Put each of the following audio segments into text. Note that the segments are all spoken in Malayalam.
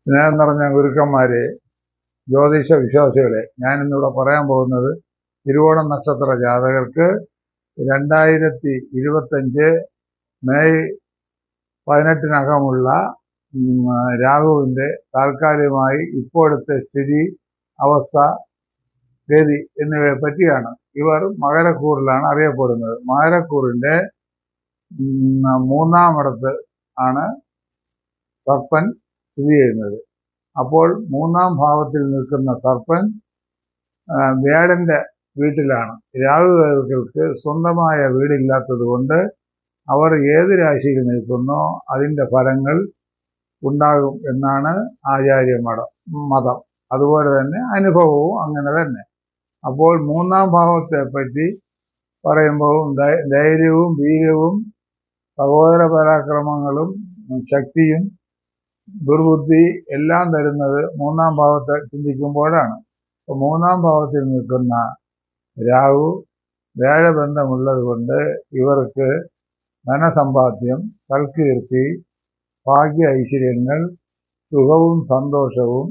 സ്നേഹം നിറഞ്ഞ ഗുരുക്കന്മാരെ, ജ്യോതിഷ വിശ്വാസികളെ, ഞാനിന്നിവിടെ പറയാൻ പോകുന്നത് തിരുവോണം നക്ഷത്ര ജാതകർക്ക് 2025 മെയ് 18-നകമുള്ള രാഹുവിൻ്റെ താൽക്കാലികമായി ഇപ്പോഴത്തെ സ്ഥിതി, അവസ്ഥ, ഗതി എന്നിവയെ പറ്റിയാണ്. ഇവർ മകരക്കൂറിലാണ് അറിയപ്പെടുന്നത്. മകരക്കൂറിൻ്റെ 3-ാമിടത്ത് ആണ് സർപ്പൻ സ്ഥിതി ചെയ്യുന്നത്. അപ്പോൾ 3-ാം ഭാവത്തിൽ നിൽക്കുന്ന സർപ്പൻ വ്യാഴന്റെ വീട്ടിലാണ്. രാഹുകൾക്ക് സ്വന്തമായ വീടില്ലാത്തത് കൊണ്ട് അവർ ഏത് രാശിയിൽ നിൽക്കുന്നോ അതിൻ്റെ ഫലങ്ങൾ ഉണ്ടാകും എന്നാണ് ആചാര്യ മതം. അതുപോലെ തന്നെ അനുഭവവും അങ്ങനെ തന്നെ. അപ്പോൾ 3-ാം ഭാവത്തെ പറ്റി പറയുമ്പോൾ ധൈര്യവും വീര്യവും സഹോദര പരാക്രമങ്ങളും ശക്തിയും ദുർബുദ്ധി എല്ലാം തരുന്നത് 3-ാം ഭാവത്തെ ചിന്തിക്കുമ്പോഴാണ്. അപ്പോൾ 3-ാം ഭാവത്തിൽ നിൽക്കുന്ന രാഹു വ്യാഴബന്ധമുള്ളത് കൊണ്ട് ഇവർക്ക് ധനസമ്പാദ്യം, സൽകീർത്തി, ഭാഗ്യ ഐശ്വര്യങ്ങൾ, സുഖവും സന്തോഷവും,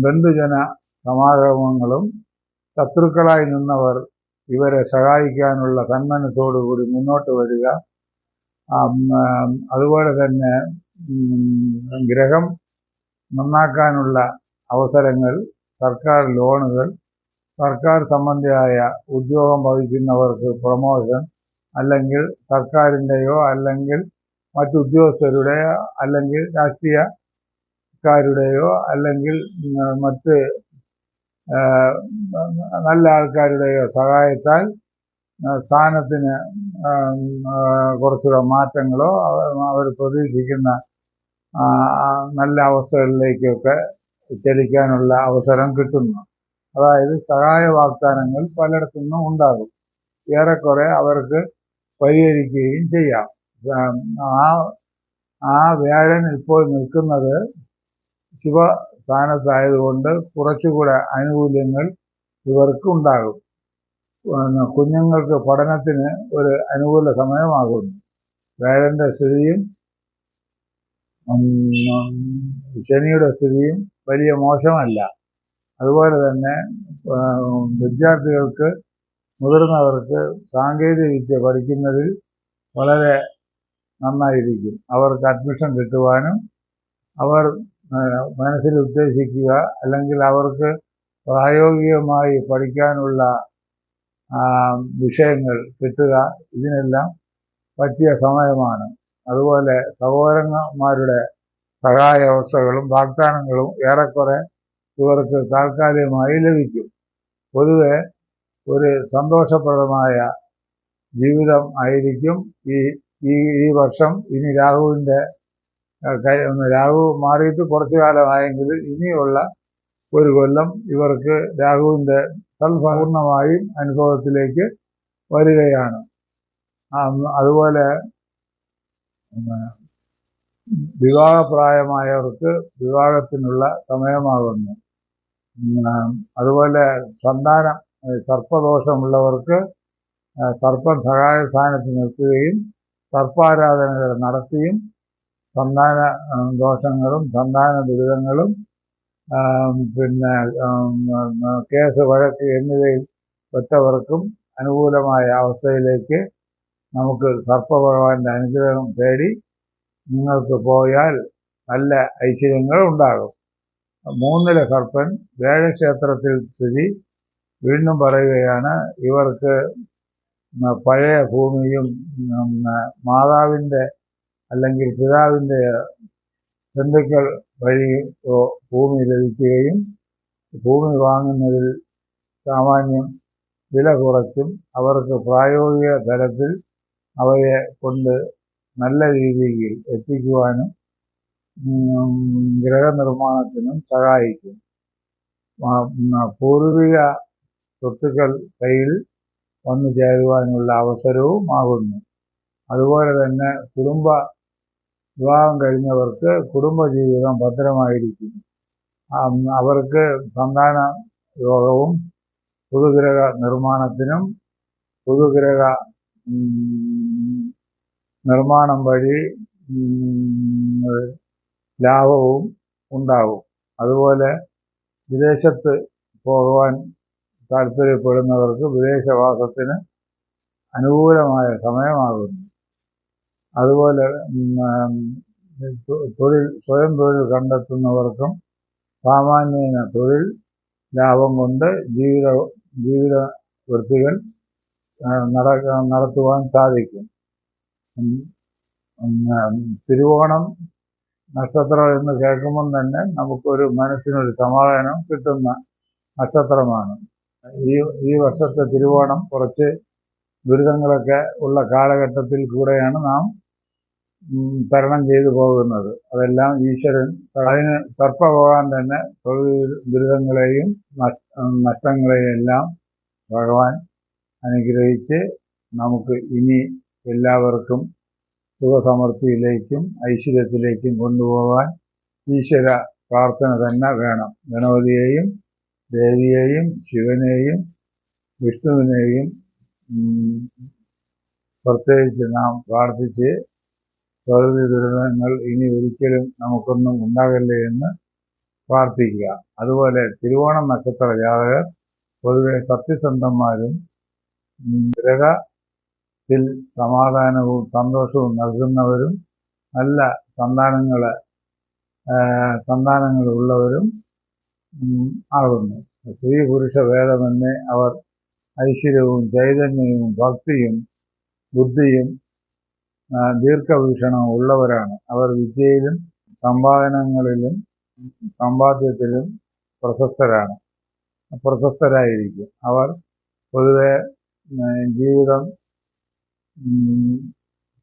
ബന്ധുജന സമാഗമങ്ങളും, ശത്രുക്കളായി നിന്നവർ ഇവരെ സഹായിക്കാനുള്ള സന്മനസ്സോടുകൂടി മുന്നോട്ട് വരിക, അതുപോലെ തന്നെ ഗ്രഹം നന്നാക്കാനുള്ള അവസരങ്ങൾ, സർക്കാർ ലോണുകൾ, സർക്കാർ സംബന്ധിയായ ഉദ്യോഗം വഹിക്കുന്നവർക്ക് പ്രൊമോഷൻ, അല്ലെങ്കിൽ സർക്കാരിൻ്റെയോ അല്ലെങ്കിൽ മറ്റുദ്യോഗസ്ഥരുടെയോ അല്ലെങ്കിൽ രാഷ്ട്രീയക്കാരുടെയോ അല്ലെങ്കിൽ മറ്റ് നല്ല ആൾക്കാരുടെയോ സഹായത്താൽ സ്ഥാനത്തിന് കുറച്ചുകൂടെ മാറ്റങ്ങളോ അവർ പ്രതീക്ഷിക്കുന്ന നല്ല അവസ്ഥകളിലേക്കൊക്കെ ചലിക്കാനുള്ള അവസരം കിട്ടുന്നു. അതായത് സഹായ വാഗ്ദാനങ്ങൾ പലയിടത്തുനിന്നും ഉണ്ടാകും. ഏറെക്കുറെ അവർക്ക് പരിഹരിക്കുകയും ചെയ്യാം. ആ വ്യാഴൻ ഇപ്പോൾ നിൽക്കുന്നത് ശുഭസ്ഥാനത്തായതുകൊണ്ട് കുറച്ചുകൂടെ ആനുകൂല്യങ്ങൾ ഇവർക്ക് ഉണ്ടാകും. കുഞ്ഞുങ്ങൾക്ക് പഠനത്തിന് ഒരു അനുകൂല സമയമാകുന്നു. വ്യാഴന്റെ സ്ഥിതിയും ശനിയുടെ സ്ഥിതിയും വലിയ മോശമല്ല. അതുപോലെ തന്നെ വിദ്യാർത്ഥികൾക്ക്, മുതിർന്നവർക്ക് സാങ്കേതിക വിദ്യ പഠിക്കുന്നതിൽ വളരെ നന്നായിരിക്കും. അവർക്ക് അഡ്മിഷൻ കിട്ടുവാനും അവർ മനസ്സിൽ ഉദ്ദേശിക്കുക അല്ലെങ്കിൽ അവർക്ക് പ്രായോഗികമായി പഠിക്കാനുള്ള വിഷയങ്ങൾ കിട്ടുക, ഇതിനെല്ലാം പറ്റിയ സമയമാണ്. അതുപോലെ സഹോദരന്മാരുടെ സഹായ അവസ്ഥകളും വാഗ്ദാനങ്ങളും ഏറെക്കുറെ ഇവർക്ക് താൽക്കാലികമായി ലഭിക്കും. പൊതുവെ ഒരു സന്തോഷപ്രദമായ ജീവിതം ആയിരിക്കും ഈ വർഷം. ഇനി രാഹു മാറിയിട്ട് കുറച്ചു കാലമായെങ്കിൽ ഇനിയുള്ള ഒരു കൊല്ലം ഇവർക്ക് രാഹുവിൻ്റെ സൽപൂർണമായും അനുഭവത്തിലേക്ക് വരികയാണ്. അതുപോലെ വിവാഹപ്രായമായവർക്ക് വിവാഹത്തിനുള്ള സമയമാകുന്നു. അതുപോലെ സർപ്പദോഷമുള്ളവർക്ക് സർപ്പം സഹായ സ്ഥാനത്ത് നിൽക്കുകയും സർപ്പാരാധനകൾ നടത്തിയും സന്താന ദോഷങ്ങളും സന്താന ദുരിതങ്ങളും പിന്നെ കേസ്, വഴക്ക് എന്നിവയിൽ പെട്ടവർക്കും അനുകൂലമായ അവസ്ഥയിലേക്ക് നമുക്ക് സർപ്പഭഗവാന്റെ അനുഗ്രഹം തേടി നിങ്ങൾക്ക് പോയാൽ നല്ല ഐശ്വര്യങ്ങൾ ഉണ്ടാകും. 3-ലെ സർപ്പൻ വ്യാഴക്ഷേത്രത്തിൽ സ്ഥിതി. വീണ്ടും പറയുകയാണ്, ഇവർക്ക് പഴയ ഭൂമിയും മാതാവിൻ്റെ അല്ലെങ്കിൽ പിതാവിൻ്റെ ബന്ധുക്കൾ വഴി ഭൂമി ലഭിക്കുകയും ഭൂമി വാങ്ങുന്നതിൽ സാമാന്യം വില കുറച്ചും അവർക്ക് പ്രായോഗിക തലത്തിൽ അവയെ കൊണ്ട് നല്ല രീതിയിൽ എത്തിക്കുവാനും ഗൃഹനിർമ്മാണത്തിനും സഹായിക്കും. പൂർവിക സ്വത്തുക്കൾ കയ്യിൽ വന്നു ചേരുവാനുള്ള അവസരവും ആകുന്നു. അതുപോലെ തന്നെ വിവാഹം കഴിഞ്ഞവർക്ക് കുടുംബജീവിതം ഭദ്രമായിരിക്കും. അവർക്ക് സന്താന യോഗവും പുതുഗ്രഹ നിർമ്മാണത്തിനും പുതുഗ്രഹ നിർമ്മാണം വഴി ലാഭവും ഉണ്ടാകും. അതുപോലെ വിദേശത്ത് പോകുവാൻ താല്പര്യപ്പെടുന്നവർക്ക് വിദേശവാസത്തിന് അനുകൂലമായ സമയമാകുന്നു. അതുപോലെ സ്വയം തൊഴിൽ കണ്ടെത്തുന്നവർക്കും സാമാന്യേന തൊഴിൽ ലാഭം കൊണ്ട് ജീവിത വൃത്തികൾ നടത്തുവാൻ സാധിക്കും. തിരുവോണം നക്ഷത്രം എന്ന് കേൾക്കുമ്പം തന്നെ നമുക്കൊരു മനസ്സിനൊരു സമാധാനം കിട്ടുന്ന നക്ഷത്രമാണ്. ഈ വർഷത്തെ തിരുവോണം കുറച്ച് ദുരിതങ്ങളൊക്കെ ഉള്ള കാലഘട്ടത്തിൽ കൂടെയാണ് നാം തരണം ചെയ്തു പോകുന്നത്. അതെല്ലാം ഈശ്വരൻ അതിന് സർപ്പഭഗവാൻ തന്നെ ദുരിതങ്ങളെയും നഷ്ടങ്ങളെയും എല്ലാം ഭഗവാൻ അനുഗ്രഹിച്ച് നമുക്ക് ഇനി എല്ലാവർക്കും സുഖസമൃദ്ധിയിലേക്കും ഐശ്വര്യത്തിലേക്കും കൊണ്ടുപോകാൻ ഈശ്വര പ്രാർത്ഥന തന്നെ വേണം. ഗണപതിയെയും ദേവിയെയും ശിവനെയും വിഷ്ണുവിനെയും പ്രത്യേകിച്ച് നാം പ്രാർത്ഥിച്ച് പ്രകൃതി ദുരിതങ്ങൾ ഇനി ഒരിക്കലും നമുക്കൊന്നും ഉണ്ടാകല്ലേ എന്ന് പ്രാർത്ഥിക്കുക. അതുപോലെ തിരുവോണം നക്ഷത്ര ജാതകർ പൊതുവെ സത്യസന്ധന്മാരും ഗ്രഹത്തിൽ സമാധാനവും സന്തോഷവും നൽകുന്നവരും നല്ല സന്താനങ്ങളുള്ളവരും ആകുന്നു. സ്ത്രീ പുരുഷ ഭേദമെന്നേ അവർ ഐശ്വര്യവും ചൈതന്യവും ഭക്തിയും ബുദ്ധിയും ദീർഘവീക്ഷണവും ഉള്ളവരാണ്. അവർ വിദ്യയിലും സമ്പാദ്യത്തിലും പ്രശസ്തരായിരിക്കും. അവർ പൊതുവെ ജീവിതം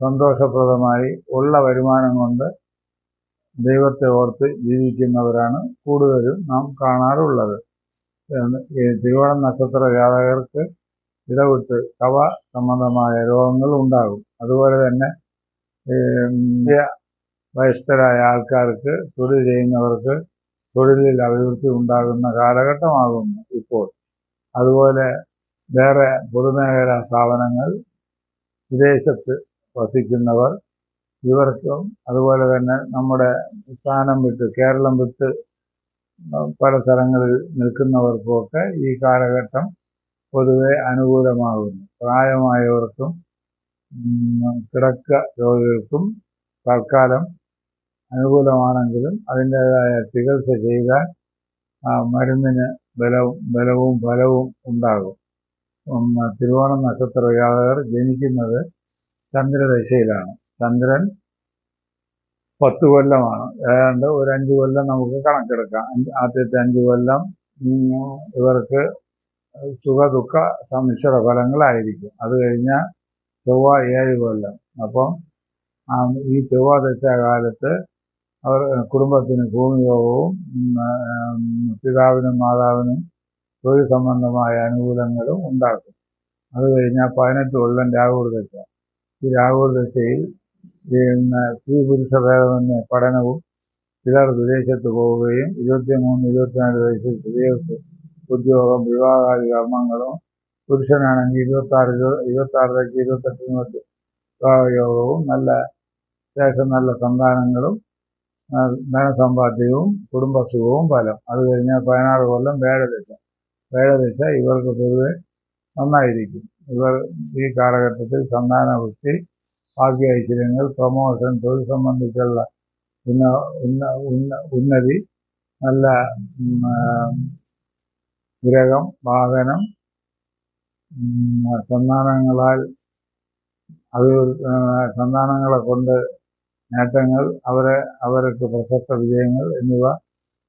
സന്തോഷപ്രദമായി ഉള്ള വരുമാനം കൊണ്ട് ദൈവത്തെ ഓർത്ത് ജീവിക്കുന്നവരാണ് കൂടുതലും നാം കാണാറുള്ളത്. തിരുവോണം നക്ഷത്ര ജാതകർക്ക് ഇടവിട്ട് കഫ സംബന്ധമായ രോഗങ്ങൾ ഉണ്ടാകും. അതുപോലെ തന്നെ വയസ്കരായ ആൾക്കാർക്ക് തൊഴിൽ ചെയ്യുന്നവർക്ക് തൊഴിലിൽ അഭിവൃദ്ധി ഉണ്ടാകുന്ന കാലഘട്ടമാകുന്നു ഇപ്പോൾ. അതുപോലെ വേറെ പൊതുമേഖലാ സ്ഥാപനങ്ങൾ, വിദേശത്ത് വസിക്കുന്നവർ, ഇവർക്കും അതുപോലെ തന്നെ നമ്മുടെ സ്ഥാനം വിട്ട് കേരളം വിട്ട് പല സ്ഥലങ്ങളിൽ നിൽക്കുന്നവർക്കുമൊക്കെ ഈ കാലഘട്ടം പൊതുവെ അനുകൂലമാകുന്നു. പ്രായമായവർക്കും കിടക്ക രോഗികൾക്കും തൽക്കാലം അനുകൂലമാണെങ്കിലും അതിൻ്റേതായ ചികിത്സ ചെയ്താൽ മരുന്നിന് ബലവും ഫലവും ഉണ്ടാകും. തിരുവോണം നക്ഷത്ര ജാതകർ ജനിക്കുന്നത് ചന്ദ്രദശയിലാണ്. ചന്ദ്രൻ 10 കൊല്ലമാണ്. ഏതാണ്ട് ഒരു 5 കൊല്ലം നമുക്ക് കണക്കെടുക്കാം. ആദ്യത്തെ 5 കൊല്ലം ഇവർക്ക് സുഖദുഃഖ സമ്മിശ്ര ഫലങ്ങളായിരിക്കും. അത് കഴിഞ്ഞാൽ ചൊവ്വ 7 കൊല്ലം. അപ്പം ഈ ചൊവ്വ ദശാകാലത്ത് അവർ കുടുംബത്തിന് ഭൂമിയോഗവും പിതാവിനും മാതാവിനും തൊഴിൽ സംബന്ധമായ അനുകൂലങ്ങളും ഉണ്ടാക്കും. അത് കഴിഞ്ഞാൽ 18 കൊല്ലം രാഹുർ ദശ. ഈ രാഹുർ ദശയിൽ സ്ത്രീ പുരുഷ ഭേദമെന്ന പഠനവും ചിലർ വിദേശത്ത് പോവുകയും 23-24 വയസ്സിൽ സ്ത്രീകൾക്ക് ഉദ്യോഗം വിവാഹാദി കർമ്മങ്ങളും പുരുഷനാണെങ്കിൽ 26-28 വിവാഹയോഗവും ശേഷം നല്ല സന്താനങ്ങളും ധനസമ്പാദ്യവും കുടുംബസുഖവും ഫലം. അത് കഴിഞ്ഞാൽ 16 കൊല്ലം വേഴദശ ഇവർക്ക് പൊതുവെ നന്നായിരിക്കും. ഇവർ ഈ കാലഘട്ടത്തിൽ സന്താനവൃത്തി, ഭാഗ്യ ഐശ്വര്യങ്ങൾ, പ്രമോഷൻ, തൊഴിൽ സംബന്ധിച്ചുള്ള ഉന്നതി, നല്ല ഗ്രഹം, വാഹനം, സന്താനങ്ങളെ കൊണ്ട് നേട്ടങ്ങൾ, അവർക്ക് പ്രശസ്ത വിജയങ്ങൾ എന്നിവ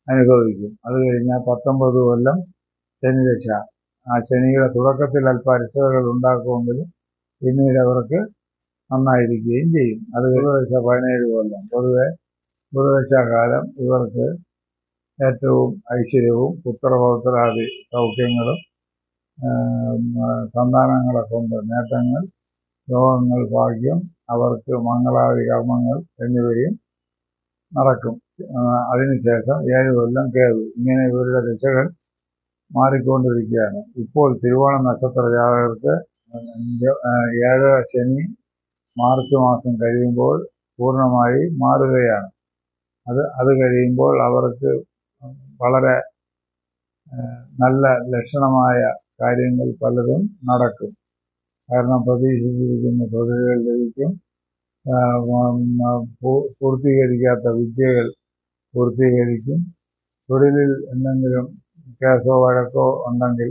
അനുഭവിക്കും. അത് കഴിഞ്ഞാൽ 19 കൊല്ലം ശനിദശ. ആ ശനിയുടെ തുടക്കത്തിൽ അല്പ അരിഷ്ടതകൾ ഉണ്ടാക്കുമെങ്കിലും പിന്നീട് അവർക്ക് നന്നായിരിക്കുകയും ചെയ്യും. അത് ബുധദശ 17 കൊല്ലം. പൊതുവെ ബുധദശാകാലം ഇവർക്ക് ഏറ്റവും ഐശ്വര്യവും പുത്രപൗത്രാദി സൗഖ്യങ്ങളും സന്താനങ്ങളെ കൊണ്ട് നേട്ടങ്ങൾ, രോഗങ്ങൾ, ഭാഗ്യം, അവർക്ക് മംഗളാദി കർമ്മങ്ങൾ എന്നിവയും നടക്കും. അതിനുശേഷം 7 കൊല്ലം കേതു. ഇങ്ങനെ ഇവരുടെ ദശകൾ മാറിക്കൊണ്ടിരിക്കുകയാണ്. ഇപ്പോൾ തിരുവോണം നക്ഷത്ര ജാതകർക്ക് 7 ശനി മാർച്ച് മാസം കഴിയുമ്പോൾ പൂർണ്ണമായി മാറുകയാണ്. അത് കഴിയുമ്പോൾ അവർക്ക് വളരെ നല്ല ലക്ഷണമായ കാര്യങ്ങൾ പലതും നടക്കും. കാരണം പ്രതീക്ഷിച്ചിരിക്കുന്ന തൊഴിലുകൾ ലഭിക്കും. പൂർത്തീകരിക്കാത്ത വിദ്യകൾ പൂർത്തീകരിക്കും. തൊഴിലിൽ എന്തെങ്കിലും കേസോ വഴക്കോ ഉണ്ടെങ്കിൽ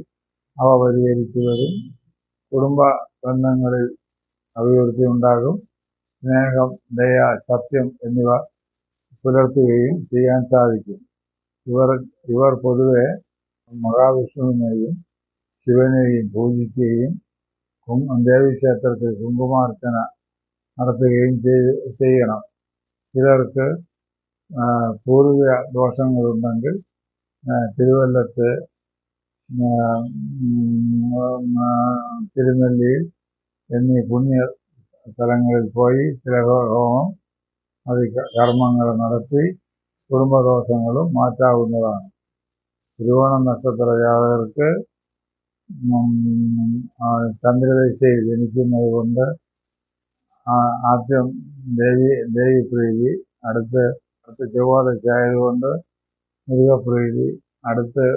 അവ പരിഹരിച്ചു വരും. കുടുംബ ബന്ധങ്ങളിൽ അഭിവൃദ്ധി ഉണ്ടാകും. സ്നേഹം, ദയ, സത്യം എന്നിവ പുലർത്തുകയും ചെയ്യാൻ സാധിക്കും. ഇവർ പൊതുവെ മഹാവിഷ്ണുവിനെയും ശിവനെയും പൂജിക്കുകയും ദേവീക്ഷേത്രത്തിൽ കുങ്കുമാർച്ചന നടത്തുകയും ചെയ്യണം. ചിലർക്ക് പൂർവിക ദോഷങ്ങളുണ്ടെങ്കിൽ തിരുവല്ലത്ത് തിരുനെല്ലിയിൽ എന്നീ പുണ്യ സ്ഥലങ്ങളിൽ പോയി തിലഹോമം കർമ്മങ്ങൾ നടത്തി കുടുംബദോഷങ്ങളും മാറ്റാവുന്നതാണ്. തിരുവോണം നക്ഷത്ര ജാതകർക്ക് ചന്ദ്രദശയിൽ ജനിക്കുന്നത് കൊണ്ട് ആദ്യം ദേവീപ്രീതി, അടുത്ത് ചൊവ്വാദശ ആയതുകൊണ്ട് മൃഗപ്രീതി, അടുത്ത്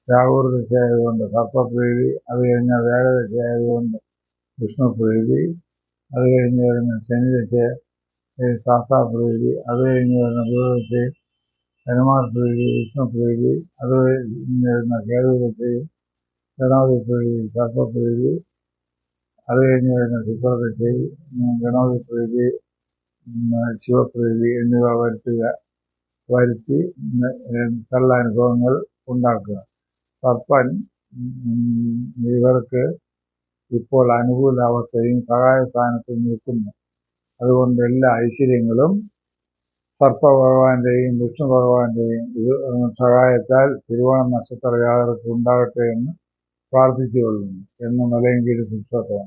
രാഹുർദശ ആയതുകൊണ്ട് സർപ്പപ്രീതി, അത് കഴിഞ്ഞാൽ വേഗദശ ആയതുകൊണ്ട് വിഷ്ണുപ്രീതി, അത് കഴിഞ്ഞ് വരുന്ന ശനിദശ ശാസ്താപ്രീതി, അത് കഴിഞ്ഞ് വരുന്ന ഗുരുദശയിൽ ഹനുമാൻ പ്രീതി, വിഷ്ണുപ്രീതി, അത് കഴിഞ്ഞ് വരുന്ന കേതുദശയിൽ ഗണപതിപ്രീതി, സർപ്പപ്രീതി, അത് കഴിഞ്ഞ് വരുന്ന ശുക്രദശയിൽ ഗണപതിപ്രീതി, ശിവപ്രീതി എന്നിവ വരുത്തി നല്ല അനുഭവങ്ങൾ ഉണ്ടാക്കുക. സർപ്പൻ ഇവർക്ക് ഇപ്പോൾ അനുകൂലാവസ്ഥയും സഹായ സ്ഥാനത്തും നിൽക്കുന്നു. അതുകൊണ്ട് എല്ലാ ഐശ്വര്യങ്ങളും സർപ്പഭഗവാന്റെയും വിഷ്ണു ഭഗവാന്റെയും സഹായത്താൽ തിരുവോണം നക്ഷത്ര ജാതകർക്ക് ഉണ്ടാകട്ടെ എന്ന് പ്രാർത്ഥിച്ചുകൊള്ളുന്നു. എന്ന് മലയൻകീഴ് സുക്ഷേത്രം.